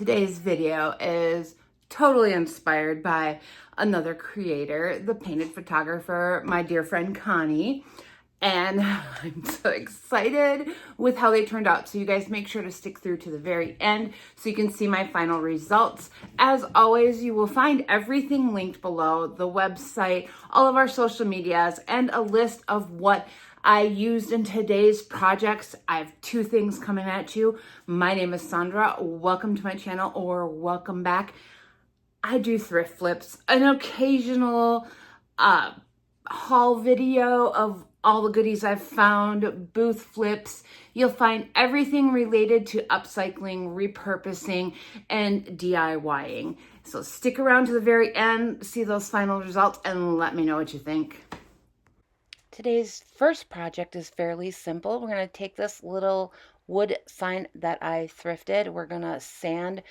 Today's video is totally inspired by another creator, the painted photographer, my dear friend Connie. And I'm so excited with how they turned out. So you guys make sure to stick through to the very end so you can see my final results. As always, you will find everything linked below, the website, all of our social medias, and a list of what I used in today's projects. I have two things coming at you. My name is Sandra. Welcome to my channel, or welcome back. I do thrift flips, an occasional haul video of all the goodies I've found, booth flips. You'll find everything related to upcycling, repurposing, and DIYing. So stick around to the very end, see those final results, and let me know what you think. Today's first project is fairly simple. We're going to take this little wood sign that I thrifted. We're going to sand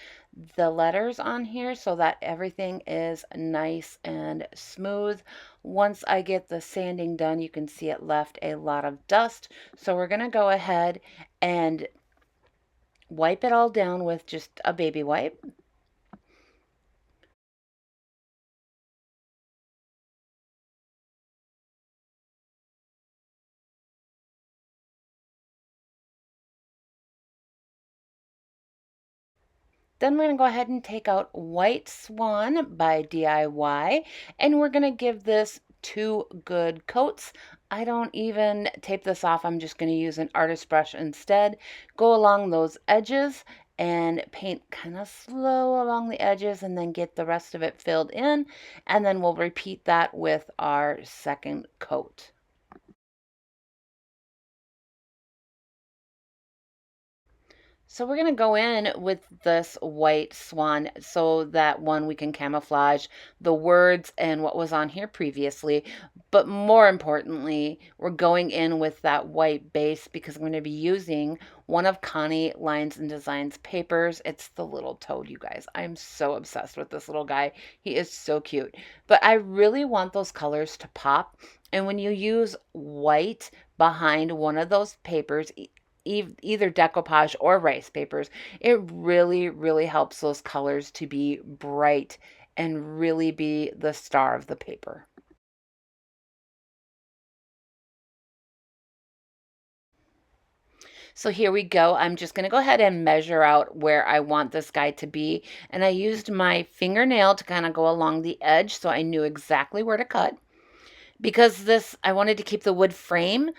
the letters on here so that everything is nice and smooth. Once I get the sanding done, you can see it left a lot of dust. So we're going to go ahead and wipe it all down with just a baby wipe. Then we're going to go ahead and take out White Swan by DIY, and we're going to give this 2 good coats. I don't even tape this off. I'm just going to use an artist brush instead. Go along those edges and paint kind of slow along the edges, and then get the rest of it filled in, and then we'll repeat that with our second coat. So we're going to go in with this White Swan so that one, we can camouflage the words and what was on here previously. But more importantly, we're going in with that white base because I'm going to be using one of Connie Lines and Designs papers. It's the little toad, you guys. I'm so obsessed with this little guy. He is so cute. But I really want those colors to pop. And when you use white behind one of those papers, either decoupage or rice papers, it really helps those colors to be bright and really be the star of the paper. So here we go. I'm just going to go ahead and measure out where I want this guy to be. And I used my fingernail to kind of go along the edge so I knew exactly where to cut. Because this, I wanted to keep the wood frame,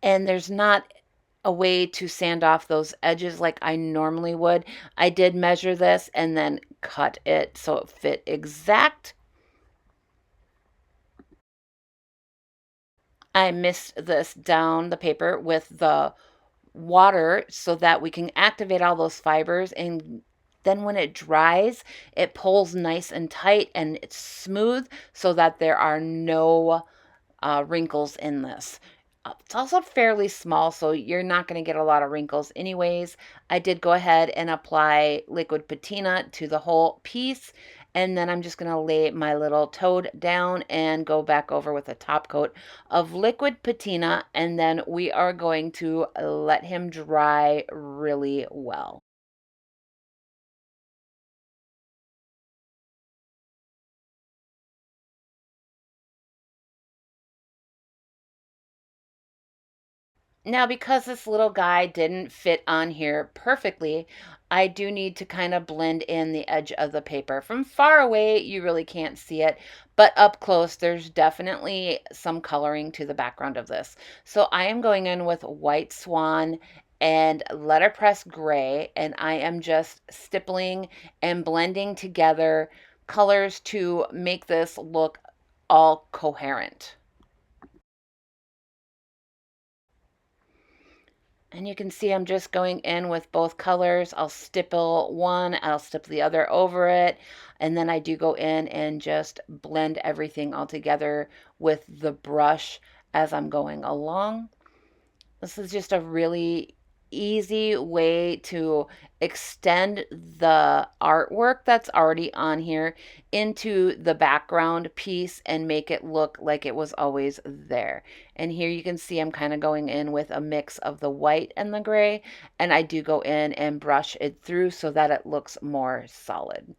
and there's not a way to sand off those edges like I normally would. I did measure this and then cut it so it fit exact. I mist this down the paper with the water so that we can activate all those fibers, and then when it dries, it pulls nice and tight and it's smooth so that there are no wrinkles in this. It's also fairly small, so you're not going to get a lot of wrinkles anyways. I did go ahead and apply liquid patina to the whole piece, and then I'm just going to lay my little toad down and go back over with a top coat of liquid patina, and then we are going to let him dry really well. Now, because this little guy didn't fit on here perfectly, I do need to kind of blend in the edge of the paper. From far away, you really can't see it, but up close, there's definitely some coloring to the background of this. So I am going in with White Swan and letterpress gray, and I am just stippling and blending together colors to make this look all coherent. And you can see I'm just going in with both colors. I'll stipple one, I'll stipple the other over it, and then I do go in and just blend everything all together with the brush as I'm going along. This is just a really easy way to extend the artwork that's already on here into the background piece and make it look like it was always there. And here you can see I'm kind of going in with a mix of the white and the gray, and I do go in and brush it through so that it looks more solid.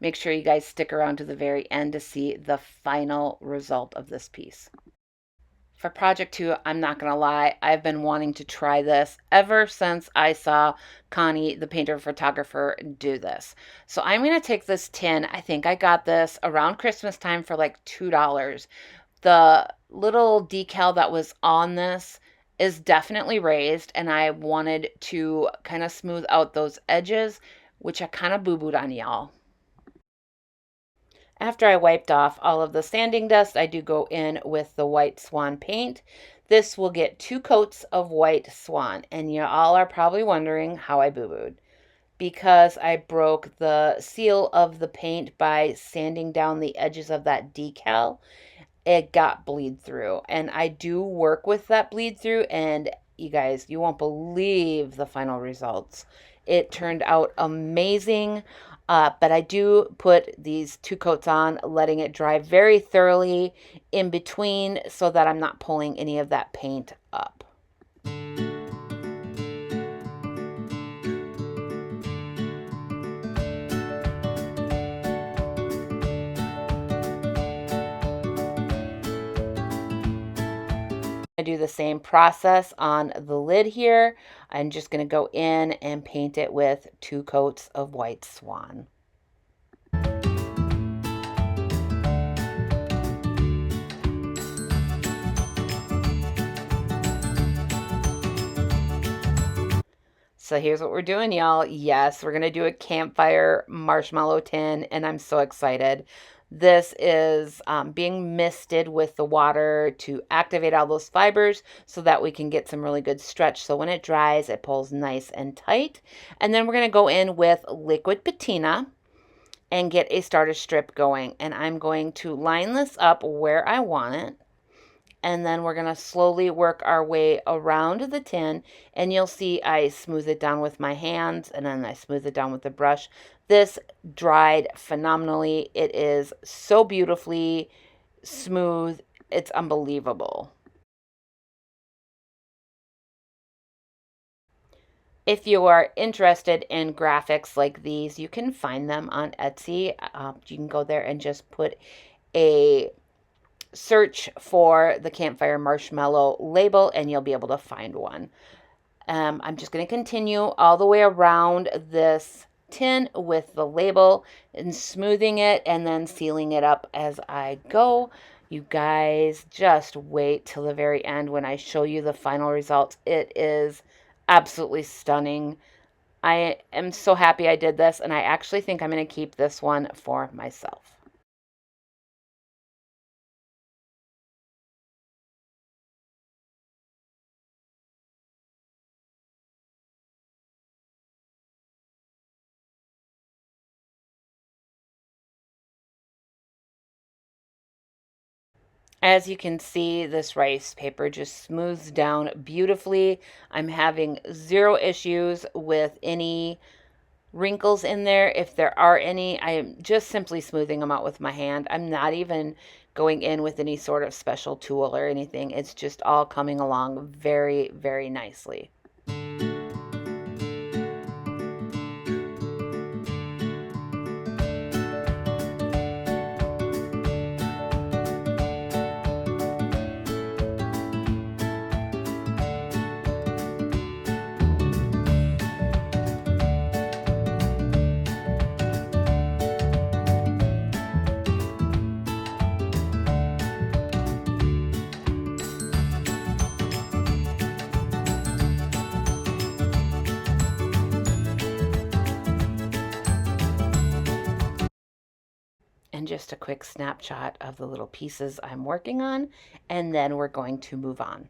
Make sure you guys stick around to the very end to see the final result of this piece. For project 2, I'm not going to lie, I've been wanting to try this ever since I saw Connie, the painter photographer, do this. So I'm going to take this tin. I think I got this around Christmas time for like $2. The little decal that was on this is definitely raised, and I wanted to kind of smooth out those edges, which I kind of boo-booed on y'all. After I wiped off all of the sanding dust, I do go in with the white swan paint. This will get 2 coats of white swan, and you all are probably wondering how I boo-booed. Because I broke the seal of the paint by sanding down the edges of that decal, it got bleed through. And I do work with that bleed through, and you guys, you won't believe the final results. It turned out amazing. But I do put these 2 coats on, letting it dry very thoroughly in between so that I'm not pulling any of that paint up. I do the same process on the lid here. I'm just going to go in and paint it with 2 coats of white swan. So here's what we're doing, y'all. Yes, we're going to do a campfire marshmallow tin, and I'm so excited. This is being misted with the water to activate all those fibers so that we can get some really good stretch. So when it dries, it pulls nice and tight. And then we're going to go in with liquid patina and get a starter strip going. And I'm going to line this up where I want it. And then we're going to slowly work our way around the tin, and you'll see I smooth it down with my hands, and then I smooth it down with the brush. This dried phenomenally. It is so beautifully smooth. It's unbelievable. If you are interested in graphics like these, you can find them on Etsy. You can go there and just put a search for the campfire marshmallow label and you'll be able to find one. I'm just going to continue all the way around this tin with the label and smoothing it and then sealing it up as I go. You guys just wait till the very end when I show you the final results. It is absolutely stunning. I am so happy I did this, and I actually think I'm going to keep this one for myself. As you can see, this rice paper just smooths down beautifully. I'm having 0 issues with any wrinkles in there. If there are any, I am just simply smoothing them out with my hand. I'm not even going in with any sort of special tool or anything. It's just all coming along very, very nicely. And just a quick snapshot of the little pieces I'm working on, and then we're going to move on.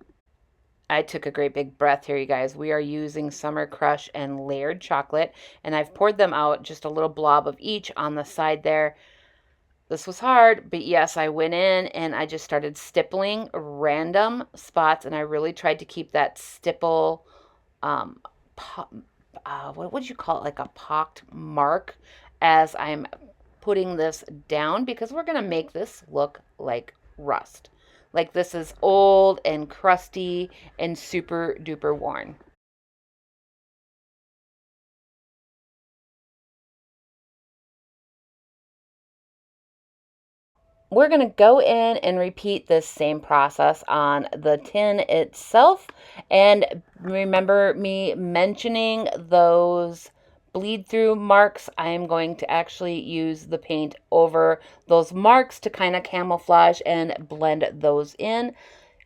I took a great big breath here, you guys. We are using Summer Crush and Layered Chocolate, and I've poured them out, just a little blob of each on the side there. This was hard, but yes, I went in and I just started stippling random spots, and I really tried to keep that stipple, um, what would you call it, like a pocked mark as I'm putting this down, because we're going to make this look like rust. Like this is old and crusty and super duper worn. We're going to go in and repeat this same process on the tin itself. And remember me mentioning those bleed through marks. I am going to actually use the paint over those marks to kind of camouflage and blend those in.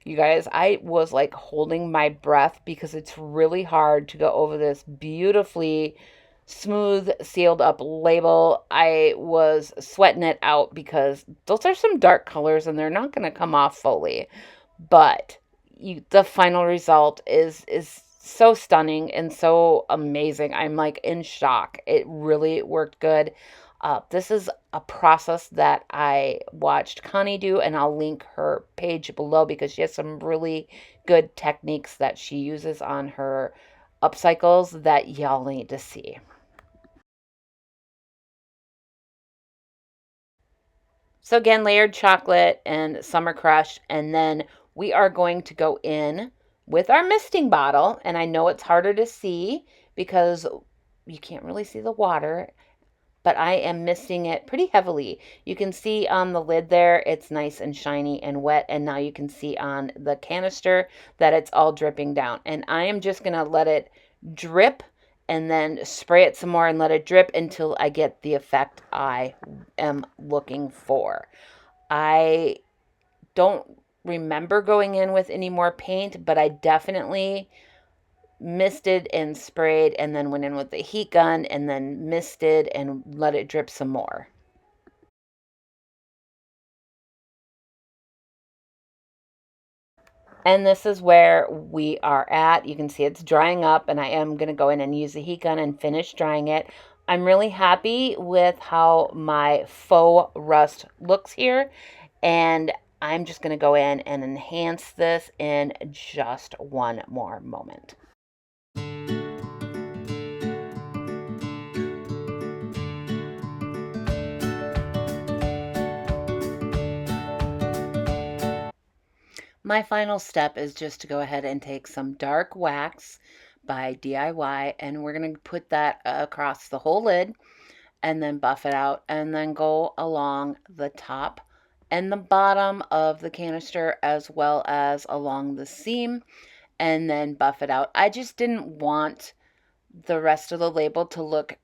You guys, I was like holding my breath because it's really hard to go over this beautifully smooth, sealed up label. I was sweating it out because those are some dark colors and they're not going to come off fully. But the final result is so stunning and so amazing. I'm like in shock. It really worked good. This is a process that I watched Connie do, and I'll link her page below because she has some really good techniques that she uses on her upcycles that y'all need to see. So again, layered chocolate and summer crush, and then we are going to go in with our misting bottle, and I know it's harder to see because you can't really see the water, but I am misting it pretty heavily. You can see on the lid there, it's nice and shiny and wet, and now you can see on the canister that it's all dripping down. And I am just gonna let it drip and then spray it some more and let it drip until I get the effect I am looking for. I don't remember going in with any more paint, but I definitely misted and sprayed and then went in with the heat gun and then misted and let it drip some more. And this is where we are at. You can see it's drying up, and I am going to go in and use the heat gun and finish drying it. I'm really happy with how my faux rust looks here, and I'm just going to go in and enhance this in just one more moment. My final step is just to go ahead and take some dark wax by DIY, and we're going to put that across the whole lid and then buff it out, and then go along the top and the bottom of the canister as well as along the seam, and then buff it out. I just didn't want the rest of the label to look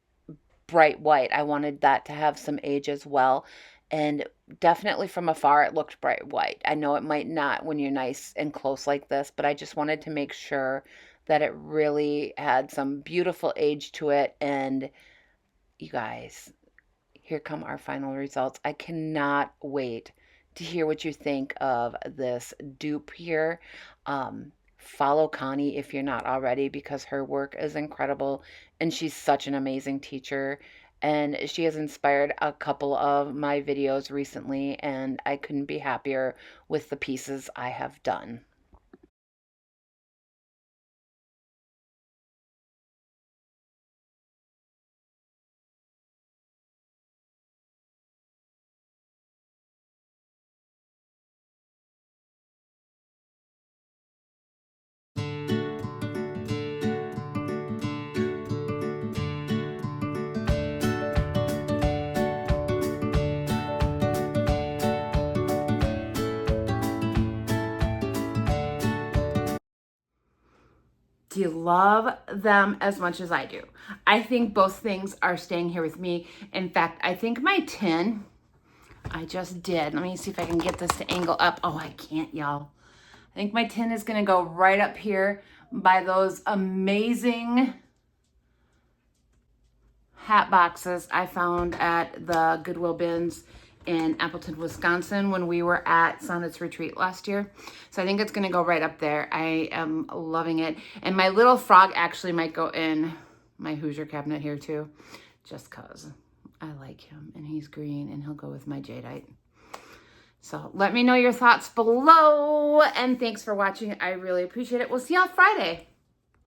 bright white. I wanted that to have some age as well. And definitely from afar, it looked bright white. I know it might not when you're nice and close like this, but I just wanted to make sure that it really had some beautiful age to it. And you guys, here come our final results. I cannot wait to hear what you think of this dupe here. Follow Connie if you're not already, because her work is incredible and she's such an amazing teacher. And she has inspired a couple of my videos recently, and I couldn't be happier with the pieces I have done. Do you love them as much as I do? I think both things are staying here with me. In fact, I think my tin, I just did. Let me see if I can get this to angle up. Oh, I can't, y'all. I think my tin is gonna go right up here by those amazing hat boxes I found at the Goodwill bins in Appleton, Wisconsin when we were at Sonnet's Retreat last year. So I think it's gonna go right up there. I am loving it. And my little frog actually might go in my Hoosier cabinet here too, just cause I like him, and he's green, and he'll go with my jadeite. So let me know your thoughts below, and thanks for watching. I really appreciate it. We'll see you on Friday.